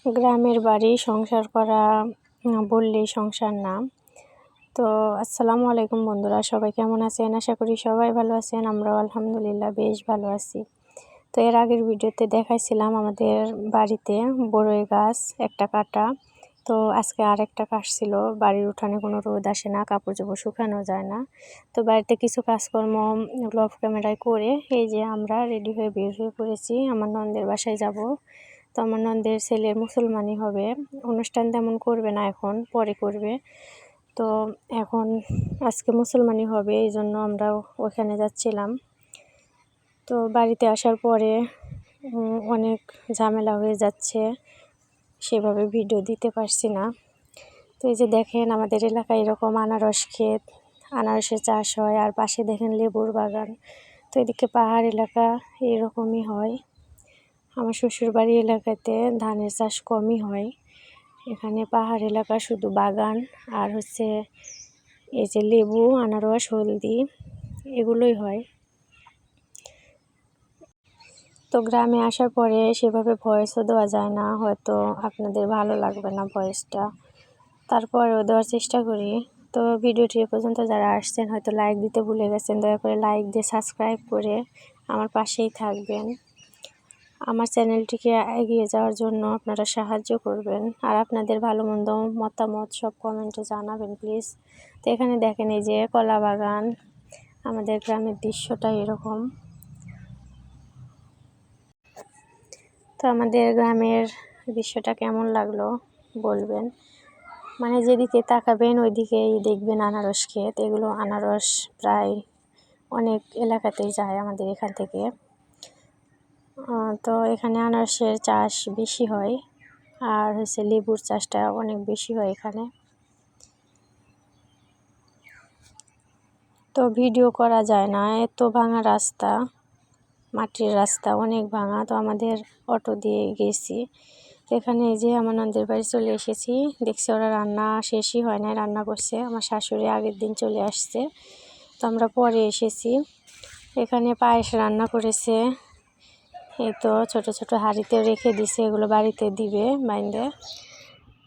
গ্রামের বাড়ি সংসার করা বললেই সংসার না। তো আসসালামু আলাইকুম বন্ধুরা, সবাই কেমন আছেন? আশা করি সবাই ভালো আছেন। আমরাও আলহামদুলিল্লাহ বেশ ভালো আছি। তো এর আগের ভিডিওতে দেখাইছিলাম আমাদের বাড়িতে বড়ই গাছ একটা কাটা। তো আজকে আরেকটা কাটছিল। বাড়ির উঠানে কোনো রোদ আসে না, কাপড় চোপড় শুকানো যায় না। তো বাড়িতে কিছু কাজকর্ম অফ ক্যামেরায় করে এই যে আমরা রেডি হয়ে বের হয়ে পড়েছি। আমার ননদের বাসায় যাব। তো আমার ননদের ছেলের মুসলমানি হবে, অনুষ্ঠান তেমন করবে না, এখন পরে করবে। তো এখন আজকে মুসলমানি হবে, এই জন্য আমরা ওখানে যাচ্ছিলাম। তো বাড়িতে আসার পরে অনেক ঝামেলা হয়ে যাচ্ছে, সেভাবে ভিডিও দিতে পারছি না। তো এই যে দেখেন আমাদের এলাকায় এরকম আনারস ক্ষেত, আনারসের চাষ হয়, আর পাশে দেখেন লেবুর বাগান। তো এদিকে পাহাড় এলাকা এরকমই হয়। আমার শ্বশুরবাড়ি এলাকাতে ধানের চাষ কমই হয়। এখানে পাহাড় এলাকা শুধু বাগান আর এই যে লেবু, আনারস, হলদি এগুলোই হয়। তো গ্রামে আসার পরে সেভাবে ভয়েসও দেওয়া যায় না, হয়তো আপনাদের ভালো লাগবে না ভয়েসটা, তারপরেও দেওয়ার চেষ্টা করি। তো ভিডিওটি এ পর্যন্ত যারা আসছেন হয়তো লাইক দিতে ভুলে গেছেন, দয়া করে লাইক দিয়ে সাবস্ক্রাইব করে আমার পাশেই থাকবেন। আমার চ্যানেলটিকে এগিয়ে যাওয়ার জন্য আপনারা সাহায্য করবেন, আর আপনাদের ভালো মন্দ মতামত সব কমেন্টে জানাবেন প্লিজ। তো এখানে দেখেন এই যে কলা বাগান, আমাদের গ্রামের দৃশ্যটা এরকম। তো আমাদের গ্রামের দৃশ্যটা কেমন লাগলো বলবেন। মানে যেদিকে তাকাবেন ওইদিকেই দেখবেন আনারস ক্ষেত। এগুলো আনারস প্রায় অনেক এলাকাতেই যায় আমাদের এখান থেকে। তো এখানে আনারসের চাষ বেশি হয়, আর লেবুর চাষটা অনেক বেশি হয় এখানে। তো ভিডিও করা যায় না, এত ভাঙা রাস্তা, মাটির রাস্তা অনেক ভাঙা। তো আমাদের অটো দিয়ে গেছি। তো এখানে এই যে আমার ননদের বাড়ি চলে এসেছি। দেখছি ওরা রান্না শেষই হয় না, রান্না করছে। আমার শাশুড়ি আগের দিন চলে আসছে, তো আমরা পরে এসেছি। এখানে পায়েস রান্না করেছে, এই তো ছোট ছোট হাঁড়িতে রেখে দিছে, এগুলো বাড়িতে দিবে বাইন্দে।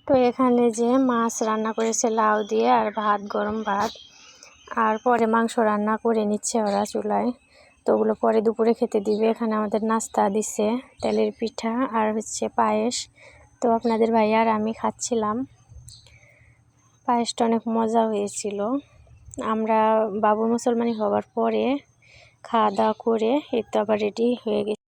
তো এখানে যে মাছ রান্না করেছে লাউ দিয়ে, আর ভাত, গরম ভাত, আর পরে মাংস রান্না করে নিচ্ছে ওরা চুলায়। তো ওগুলো পরে দুপুরে খেতে দিবে। এখানে আমাদের নাস্তা দিছে, তেলের পিঠা আর পায়েস। তো আপনাদের ভাই আর আমি খাচ্ছিলাম। পায়েসটা অনেক মজা হয়েছিল। আমরা বাবু মুসলমানি হওয়ার পরে খাওয়া দাওয়া করে এই তো আবার রেডি হয়ে গেছি।